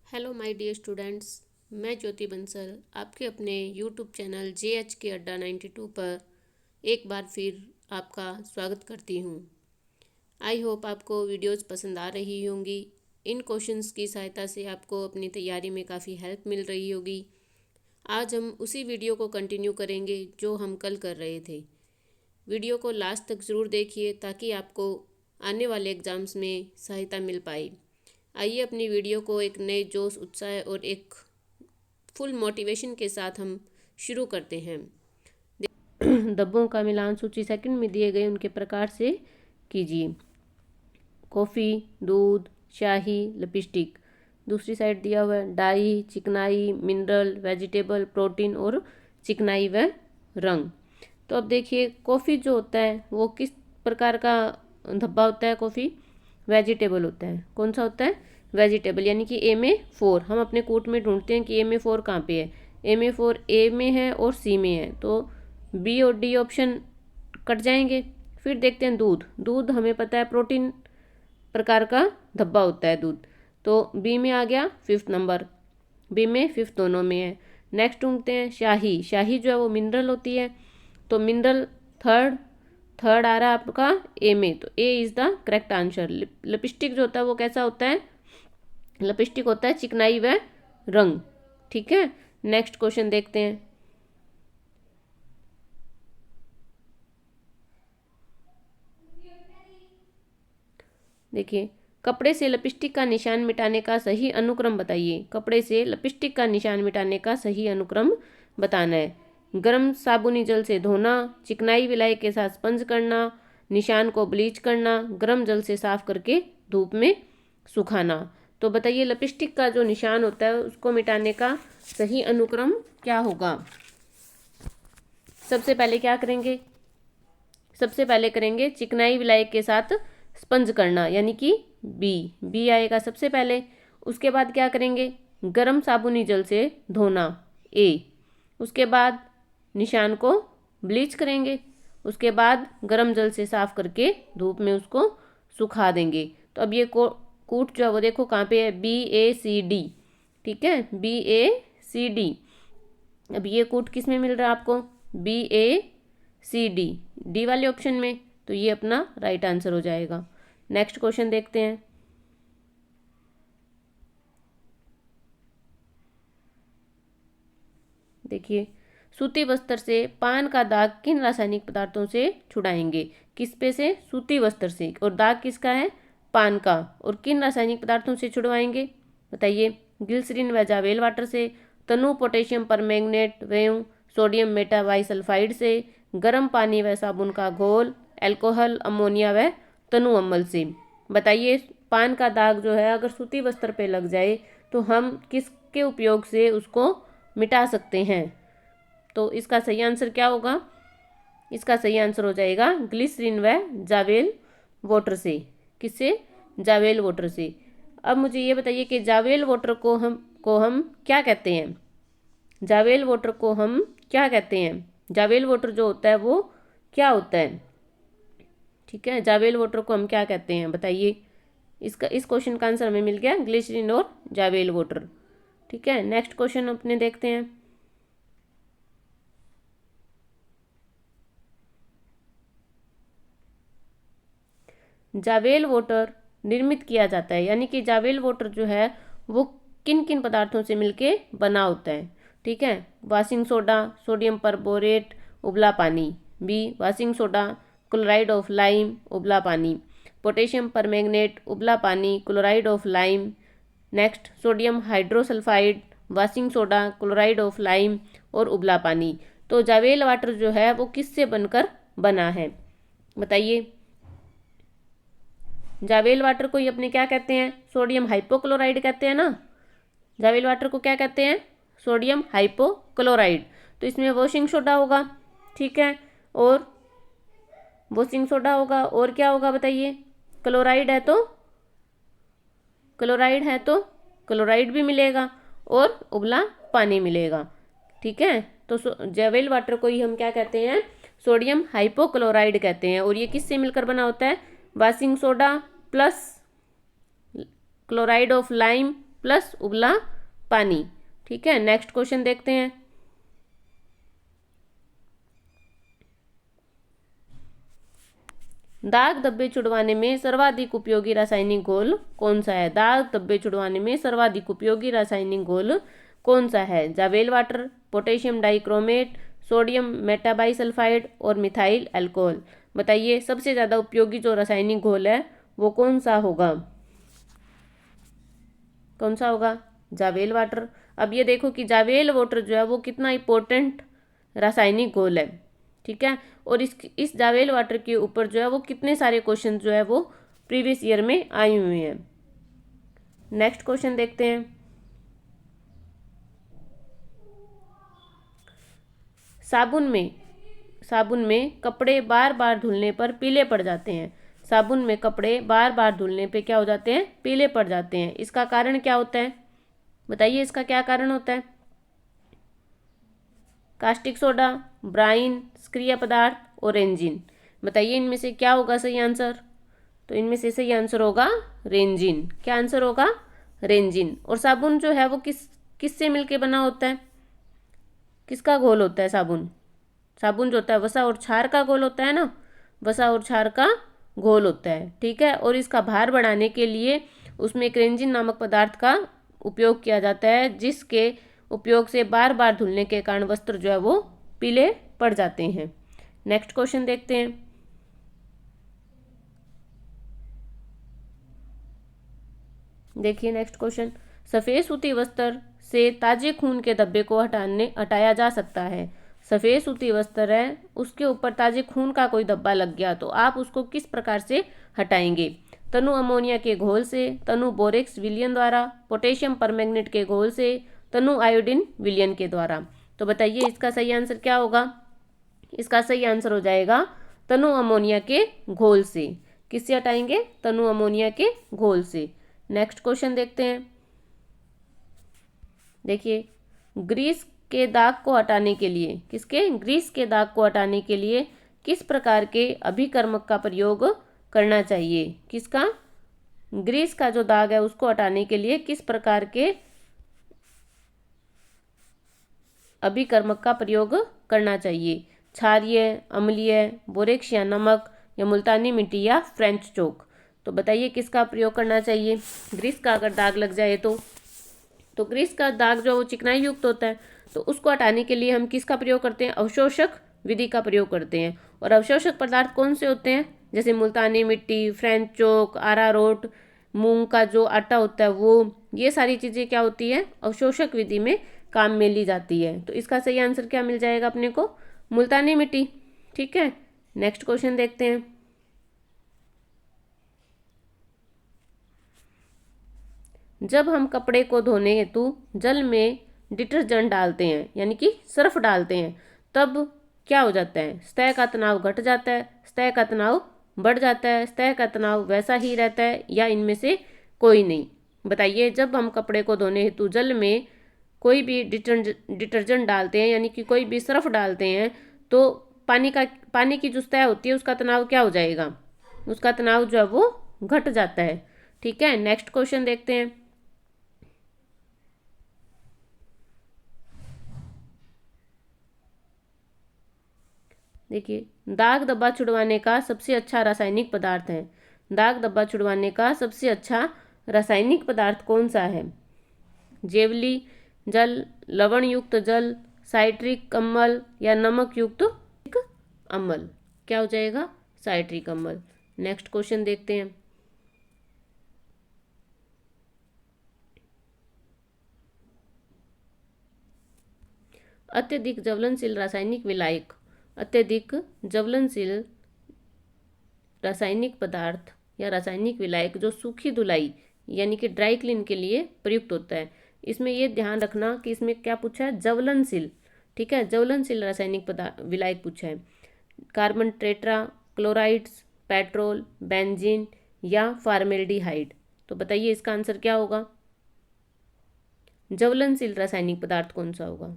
Hello my dear students. मैं ज्योति बंसल आपके अपने यूट्यूब चैनल JH के अड्डा 92 पर एक बार फिर आपका स्वागत करती हूँ। आई होप आपको वीडियोस पसंद आ रही होंगी। इन क्वेश्चंस की सहायता से आपको अपनी तैयारी में काफ़ी हेल्प मिल रही होगी। आज हम उसी वीडियो को कंटिन्यू करेंगे जो हम कल कर रहे थे। वीडियो को लास्ट तक ज़रूर देखिए ताकि आपको आने वाले एग्ज़ाम्स में सहायता मिल पाए। आइए अपनी वीडियो को एक नए जोश, उत्साह और एक फुल मोटिवेशन के साथ हम शुरू करते हैं। डब्बों का मिलान सूची सेकंड में दिए गए उनके प्रकार से कीजिए। कॉफ़ी, दूध, शाही, लिपस्टिक। दूसरी साइड दिया हुआ है डाई, चिकनाई, मिनरल, वेजिटेबल, प्रोटीन और चिकनाई व रंग। तो अब देखिए कॉफ़ी जो होता है वो किस प्रकार का धब्बा होता है। कॉफ़ी वेजिटेबल होता है। कौन सा होता है? वेजिटेबल, यानी कि ए में 4। हम अपने कूट में ढूंढते हैं कि ए में 4 कहाँ पे है। ए में 4 ए में है और सी में है, तो बी और डी ऑप्शन कट जाएंगे। फिर देखते हैं दूध। दूध हमें पता है प्रोटीन प्रकार का धब्बा होता है दूध, तो बी में आ गया 5th नंबर। बी में 5th दोनों में है। नेक्स्ट ढूंढते हैं शाही। शाही जो है वो मिनरल होती है, तो मिनरल थर्ड थर्ड आ रहा है आपका ए में, तो A is the correct answer. Lipstick जो होता है वो कैसा होता है? लिपस्टिक होता है चिकनाई व रंग। ठीक है, नेक्स्ट क्वेश्चन देखते हैं। देखिए, कपड़े से लिपस्टिक का निशान मिटाने का सही अनुक्रम बताइए। कपड़े से लिपस्टिक का निशान मिटाने का सही अनुक्रम बताना है। गर्म साबुनी जल से धोना, चिकनाई विलायक के साथ स्पंज करना, निशान को ब्लीच करना, गर्म जल से साफ करके धूप में सुखाना। तो बताइए लिपस्टिक का जो निशान होता है उसको मिटाने का सही अनुक्रम क्या होगा? सबसे पहले क्या करेंगे? सबसे पहले करेंगे चिकनाई विलायक के साथ स्पंज करना, यानी कि बी आएगा सबसे पहले। उसके बाद क्या करेंगे? गर्म साबुनी जल से धोना, ए। उसके बाद निशान को ब्लीच करेंगे। उसके बाद गर्म जल से साफ करके धूप में उसको सुखा देंगे। तो अब ये कूट जो है वो देखो कहाँ पे है, BACD। ठीक है, BACD। अब ये कूट किस में मिल रहा है आपको? BACD, डी वाले ऑप्शन में, तो ये अपना राइट आंसर हो जाएगा। नेक्स्ट क्वेश्चन देखते हैं। देखिए, सूती वस्त्र से पान का दाग किन रासायनिक पदार्थों से छुड़ाएंगे? किस पे से? सूती वस्त्र से। और दाग किसका है? पान का। और किन रासायनिक पदार्थों से छुड़वाएंगे बताइए? ग्लिसरीन व जावेल वाटर से, तनु पोटेशियम परमैंगनेट व सोडियम मेटाबाइसल्फाइड से, गर्म पानी व साबुन का घोल, अल्कोहल, अमोनिया व तनु अम्ल से। बताइए पान का दाग जो है अगर सूती वस्त्र पे लग जाए तो हम किसके उपयोग से उसको मिटा सकते हैं? तो इसका सही आंसर क्या होगा? इसका सही आंसर हो जाएगा ग्लिसरीन व जावेल वाटर से। किससे? जावेल वाटर से। अब मुझे ये बताइए कि जावेल वाटर को हम क्या कहते हैं? जावेल वाटर को हम क्या कहते हैं? जावेल वाटर जो होता है वो क्या होता है? ठीक है, जावेल वाटर को हम क्या कहते हैं बताइए? इस क्वेश्चन का आंसर हमें मिल गया ग्लिसरीन और जावेल वाटर। ठीक है, नेक्स्ट क्वेश्चन अपने देखते हैं। जावेल वाटर निर्मित किया जाता है, यानी कि जावेल वाटर जो है वो किन किन पदार्थों से मिलके बना होता है? ठीक है, वाशिंग सोडा, सोडियम परबोरेट, उबला पानी। B washing soda, chloride of lime, उबला पानी। पोटेशियम परमैंगनेट, उबला पानी, chloride of lime. Next sodium hydrosulphide, washing soda, chloride of lime और उबला पानी। तो जावेल वाटर जो है वो किससे बनकर बना है बताइए? जावेल वाटर को ही अपने क्या कहते हैं? सोडियम हाइपोक्लोराइड कहते हैं ना। जावेल वाटर को क्या कहते हैं? Sodium hypochlorite. तो इसमें वॉशिंग सोडा होगा। ठीक है, और वॉशिंग सोडा होगा और क्या होगा बताइए? क्लोराइड है तो क्लोराइड है तो क्लोराइड भी मिलेगा और उबला पानी मिलेगा। ठीक है, तो जावेल वाटर को ही हम क्या कहते हैं? सोडियम हाइपोक्लोराइड कहते हैं। और ये किससे मिलकर बना होता है? Washing soda plus chloride of lime plus उबला पानी। ठीक है, नेक्स्ट क्वेश्चन देखते हैं। दाग धब्बे छुड़वाने में सर्वाधिक उपयोगी रासायनिक घोल कौन सा है? दाग धब्बे छुड़वाने में सर्वाधिक उपयोगी रासायनिक घोल कौन सा है? जावेल water, potassium dichromate, sodium metabisulphide और मिथाइल अल्कोहल। बताइए सबसे ज़्यादा उपयोगी जो रासायनिक घोल है वो कौन सा होगा? कौन सा होगा? जावेल वाटर। अब ये देखो कि जावेल वाटर जो है वो कितना इंपॉर्टेंट रासायनिक घोल है। ठीक है, और इस जावेल वाटर के ऊपर जो है वो कितने सारे क्वेश्चन जो है वो प्रीवियस ईयर में आए हुए हैं। नेक्स्ट क्वेश्चन देखते हैं। साबुन में कपड़े बार बार धुलने पर पीले पड़ जाते हैं। साबुन में कपड़े बार बार धुलने पे क्या हो जाते हैं? पीले पड़ जाते हैं। इसका कारण क्या होता है? बताइए इसका क्या कारण होता है? कास्टिक सोडा, ब्राइन, सक्रिय पदार्थ और रेंजिन। बताइए इनमें से क्या होगा सही आंसर? तो इनमें से सही आंसर होगा रेंजिन। क्या आंसर होगा? रेंजिन। और साबुन जो है वो किससे मिलके बना होता है? किसका घोल होता है साबुन? साबुन जो होता है वसा और क्षार का घोल होता है ना, वसा और क्षार का घोल होता है। ठीक है, और इसका भार बढ़ाने के लिए उसमें एक रेंजिन नामक पदार्थ का उपयोग किया जाता है, जिसके उपयोग से बार बार धुलने के कारण वस्त्र जो है वो पीले पड़ जाते हैं। नेक्स्ट क्वेश्चन देखते हैं। देखिए नेक्स्ट क्वेश्चन। सफेद सूती वस्त्र से ताजे खून के धब्बे को हटाया जा सकता है। सफेद सूती वस्त्र है, उसके ऊपर ताजे खून का कोई धब्बा लग गया तो आप उसको किस प्रकार से हटाएंगे? तनु अमोनिया के घोल से, तनु बोरेक्स विलियन द्वारा, पोटेशियम परमैंगनेट के घोल से, तनु आयोडीन विलियन के द्वारा। तो बताइए इसका सही आंसर क्या होगा? इसका सही आंसर हो जाएगा तनु अमोनिया के घोल से। किससे हटाएंगे? तनु अमोनिया के घोल से। नेक्स्ट क्वेश्चन देखते हैं। देखिए ग्रीस के दाग को हटाने के लिए, किसके? ग्रीस के दाग को हटाने के लिए किस प्रकार के अभिकर्मक का प्रयोग करना चाहिए? किसका? ग्रीस का जो दाग है उसको हटाने के लिए किस प्रकार के अभिकर्मक का प्रयोग करना चाहिए? क्षारीय, अम्लीय, बोरेक्स या नमक, या मुल्तानी मिट्टी, या फ्रेंच चोक। तो बताइए किसका प्रयोग करना चाहिए? ग्रीस का अगर दाग लग जाए तो ग्रीस का दाग जो वो चिकनाई युक्त होता है, तो उसको हटाने के लिए हम किसका प्रयोग करते हैं? अवशोषक विधि का प्रयोग करते हैं। और अवशोषक पदार्थ कौन से होते हैं? जैसे मुल्तानी मिट्टी, फ्रेंच चोक, अरारोट, मूंग का जो आटा होता है वो, ये सारी चीज़ें क्या होती है? अवशोषक विधि में काम में ली जाती है। तो इसका सही आंसर क्या मिल जाएगा अपने को? मुल्तानी मिट्टी। ठीक है, नेक्स्ट क्वेश्चन देखते हैं। जब हम कपड़े को धोने हेतु जल में डिटर्जेंट डालते हैं, यानी कि सर्फ डालते हैं, तब क्या हो जाता है? सतह का तनाव घट जाता है, सतह का तनाव बढ़ जाता है, सतह का तनाव वैसा ही रहता है, या इनमें से कोई नहीं? बताइए जब हम कपड़े को धोने हेतु जल में कोई भी डिटर्जेंट डालते हैं, यानी कि कोई भी सर्फ डालते हैं, तो पानी की जो सतह होती है उसका तनाव क्या हो जाएगा? उसका तनाव जो है वो घट जाता है। ठीक है, नेक्स्ट क्वेश्चन देखते हैं। देखिए दाग धब्बा छुड़वाने का सबसे अच्छा रासायनिक पदार्थ है। दाग धब्बा छुड़वाने का सबसे अच्छा रासायनिक पदार्थ कौन सा है? जेवली जल, लवण युक्त जल, साइट्रिक अम्ल, या नमक युक्त अम्ल। क्या हो जाएगा? साइट्रिक अम्ल। नेक्स्ट क्वेश्चन देखते हैं। अत्यधिक ज्वलनशील रासायनिक विलायक, अत्यधिक ज्वलनशील रासायनिक पदार्थ या रासायनिक विलायक जो सूखी धुलाई यानी कि ड्राई क्लीन के लिए प्रयुक्त होता है। इसमें यह ध्यान रखना कि इसमें क्या पूछा है? ज्वलनशील। ठीक है, ज्वलनशील रासायनिक पदार्थ विलायक पूछा है। Carbon tetra chlorides, petrol, benzene, या फार्मेल्डिहाइड। तो बताइए इसका आंसर क्या होगा? ज्वलनशील रासायनिक पदार्थ कौन सा होगा?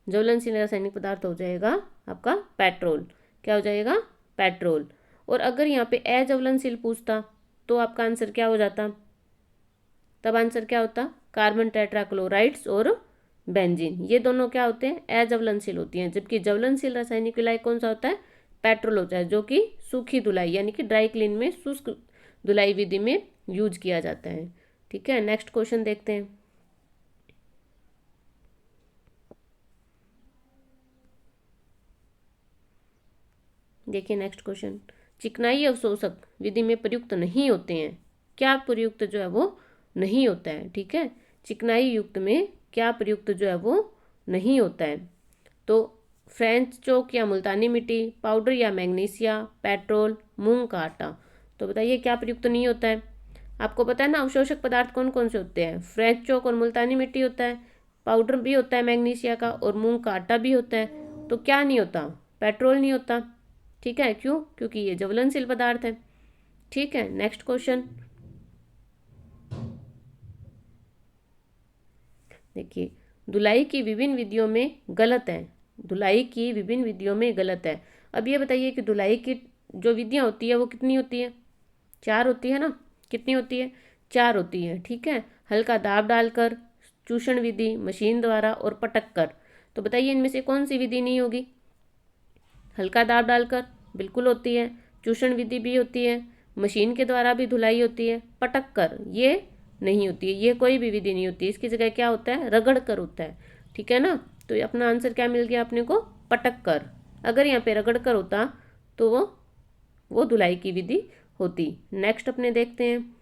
ज्वलनशील रासायनिक पदार्थ हो जाएगा आपका पेट्रोल। क्या हो जाएगा? पेट्रोल। और अगर यहाँ पे अज्वलनशील पूछता तो आपका आंसर क्या हो जाता? तब आंसर क्या होता, कार्बन टेट्राक्लोराइड्स और बेंजीन, ये दोनों क्या होते हैं, अज्वलनशील होती हैं। जबकि ज्वलनशील रासायनिक विलायक कौन सा होता है, पेट्रोल होता है, जो कि सूखी धुलाई यानी कि ड्राई क्लीन में, शुष्क धुलाई विधि में यूज किया जाता है। ठीक है, नेक्स्ट क्वेश्चन देखते हैं। देखिए नेक्स्ट क्वेश्चन, चिकनाई अवशोषक विधि में प्रयुक्त नहीं होते हैं, क्या प्रयुक्त जो है वो नहीं होता है। ठीक है, चिकनाई युक्त में क्या प्रयुक्त जो है वो नहीं होता है, तो फ्रेंच चौक या मुल्तानी मिट्टी, पाउडर या मैग्नीशिया, पेट्रोल, मूंग का आटा। तो बताइए क्या प्रयुक्त नहीं होता है। आपको पता है ना अवशोषक पदार्थ कौन कौन से होते हैं, फ्रेंच चौक और मुल्तानी मिट्टी होता है, पाउडर भी होता है मैग्नीशिया का, और मूंग का आटा भी होता है। तो क्या नहीं होता, पेट्रोल नहीं होता। ठीक है, क्यों, क्योंकि ये ज्वलनशील पदार्थ है। ठीक है, नेक्स्ट क्वेश्चन देखिए, धुलाई की विभिन्न विधियों में गलत है, धुलाई की विभिन्न विधियों में गलत है। अब ये बताइए कि धुलाई की जो विधियाँ होती है वो कितनी होती है, 4 होती है ना, कितनी होती है, 4 होती है। ठीक है, हल्का दाब डालकर, चूषण विधि, मशीन द्वारा और पटक कर। तो बताइए इनमें से कौन सी विधि नहीं होगी, हल्का दाब डालकर बिल्कुल होती है, चूषण विधि भी होती है, मशीन के द्वारा भी धुलाई होती है, पटक कर ये नहीं होती है, ये कोई भी विधि नहीं होती, इसकी जगह क्या होता है, रगड़ कर होता है। ठीक है ना, तो अपना आंसर क्या मिल गया अपने को, पटक कर। अगर यहाँ पे रगड़ कर होता तो वो धुलाई की विधि होती। नेक्स्ट अपने देखते हैं,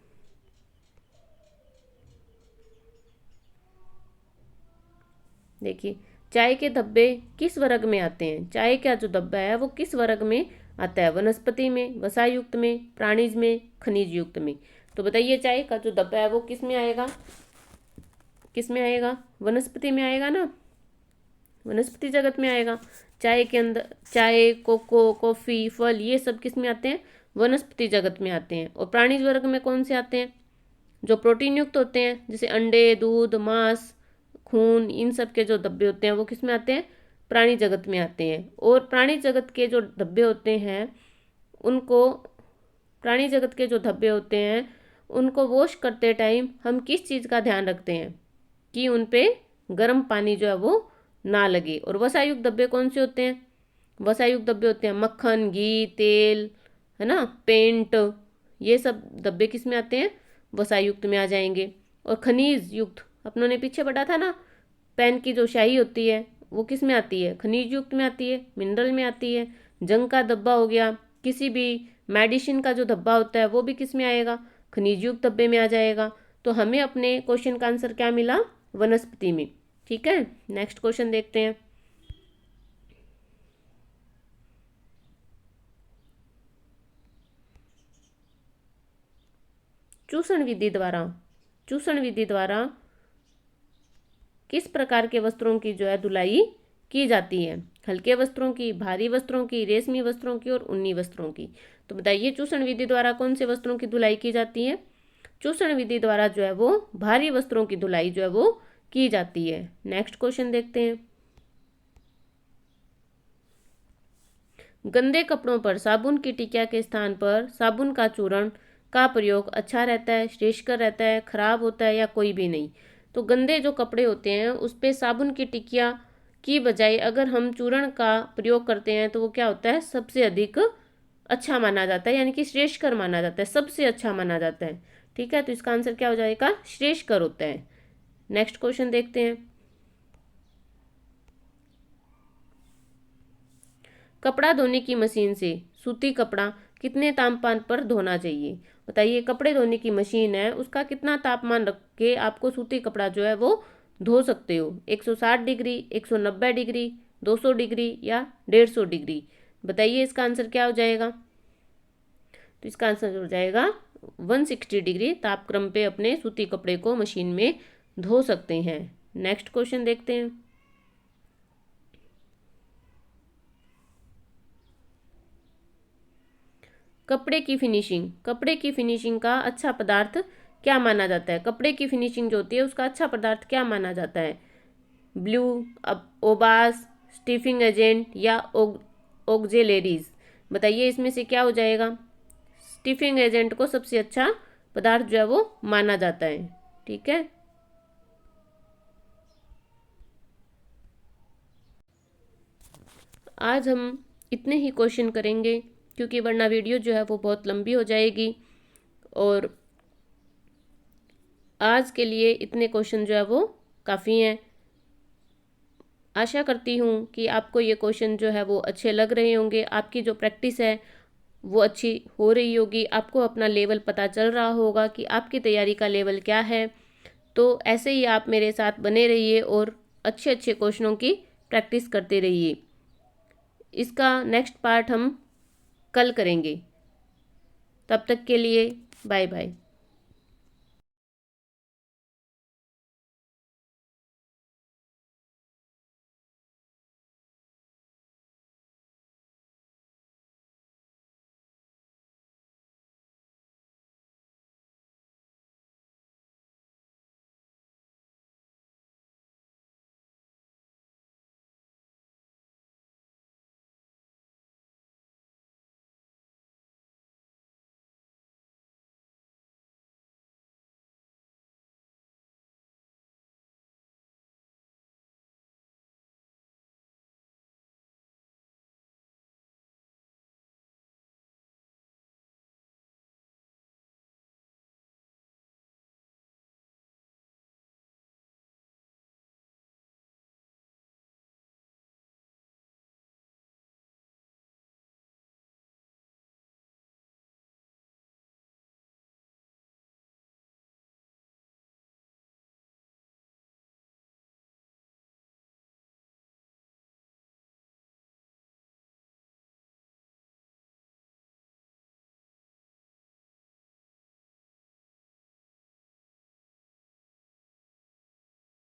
देखिए चाय के धब्बे किस वर्ग में आते हैं, चाय का जो धब्बा है वो किस वर्ग में आता है, वनस्पति में, वसा युक्त में, प्राणीज में, खनिज युक्त में। तो बताइए चाय का जो धब्बा है वो किस में आएगा, किस में आएगा, वनस्पति में आएगा ना, वनस्पति जगत में आएगा। चाय के अंदर चाय, कोको, कॉफ़ी, फल, ये सब किस में आते हैं, वनस्पति जगत में आते हैं। और प्राणीज वर्ग में कौन से आते हैं, जो प्रोटीन युक्त होते हैं, जैसे अंडे, दूध, मांस, खून, इन सब के जो धब्बे होते हैं वो किस में आते हैं, प्राणी जगत में आते हैं। और प्राणी जगत के जो धब्बे होते हैं उनको, प्राणी जगत के जो धब्बे होते हैं उनको वॉश करते टाइम हम किस चीज़ का ध्यान रखते हैं कि उन पे गर्म पानी जो है वो ना लगे। और वसायुक्त धब्बे कौन से होते हैं, वसायुक्त धब्बे होते हैं मक्खन, घी, तेल, है ना, पेंट, ये सब धब्बे किस में आते हैं, वसायुक्त में आ जाएंगे। और खनिज युक्त अपनों ने पीछे पढ़ा था ना, पेन की जो स्याही होती है वो किस में आती है, खनिज युक्त में आती है, मिनरल में आती है। जंग का धब्बा हो गया, किसी भी मेडिसिन का जो धब्बा होता है वो भी किस में आएगा, खनिज युक्त धब्बे में आ जाएगा। तो हमें अपने क्वेश्चन का आंसर क्या मिला, वनस्पति में। ठीक है, नेक्स्ट क्वेश्चन देखते हैं। चूषण विधि द्वारा, चूषण विधि द्वारा किस प्रकार के वस्त्रों की जो है धुलाई की जाती है, हल्के वस्त्रों की, भारी वस्त्रों की, रेशमी वस्त्रों की और ऊनी वस्त्रों की। तो बताइए चूषण विधि द्वारा कौन से वस्त्रों की धुलाई की जाती है, चूषण विधि द्वारा जो है वो भारी वस्त्रों की धुलाई जो है वो की जाती है। नेक्स्ट क्वेश्चन देखते हैं, गंदे कपड़ों पर साबुन की टिकिया के स्थान पर साबुन का चूर्ण का प्रयोग अच्छा रहता है, श्रेष्ठकर रहता है, खराब होता है या कोई भी नहीं। तो गंदे जो कपड़े होते हैं उस पर साबुन की टिकिया की बजाय अगर हम चूर्ण का प्रयोग करते हैं तो वो क्या होता है, सबसे अधिक अच्छा माना जाता है, यानी कि श्रेष्ठकर माना जाता है, सबसे अच्छा माना जाता है। ठीक है, तो इसका आंसर क्या हो जाएगा, श्रेष्ठकर होता है। नेक्स्ट क्वेश्चन देखते हैं, कपड़ा धोने की मशीन से सूती कपड़ा कितने तापमान पर धोना चाहिए। बताइए कपड़े धोने की मशीन है उसका कितना तापमान रख के आपको सूती कपड़ा जो है वो धो सकते हो, 160 डिग्री, 190 डिग्री, 200 डिग्री या 150 डिग्री। बताइए इसका आंसर क्या हो जाएगा, तो इसका आंसर हो जाएगा 160 डिग्री तापक्रम पे अपने सूती कपड़े को मशीन में धो सकते हैं। नेक्स्ट क्वेश्चन देखते हैं, कपड़े की फिनिशिंग, कपड़े की फिनिशिंग का अच्छा पदार्थ क्या माना जाता है, कपड़े की फिनिशिंग जो होती है उसका अच्छा पदार्थ क्या माना जाता है, ब्लू, ओबास, स्टिफिंग एजेंट या ऑक्जेलेरीज। बताइए इसमें से क्या हो जाएगा, स्टिफिंग एजेंट को सबसे अच्छा पदार्थ जो है वो माना जाता है। ठीक है। आज हम इतने ही क्वेश्चन करेंगे क्योंकि वरना वीडियो जो है वो बहुत लंबी हो जाएगी, और आज के लिए इतने क्वेश्चन जो है वो काफ़ी हैं। आशा करती हूँ कि आपको ये क्वेश्चन जो है वो अच्छे लग रहे होंगे, आपकी जो प्रैक्टिस है वो अच्छी हो रही होगी, आपको अपना लेवल पता चल रहा होगा कि आपकी तैयारी का लेवल क्या है। तो ऐसे ही आप मेरे साथ बने रहिए और अच्छे अच्छे क्वेश्चनों की प्रैक्टिस करते रहिए। इसका नेक्स्ट पार्ट हम कल करेंगे। तब तक के लिए बाय बाय।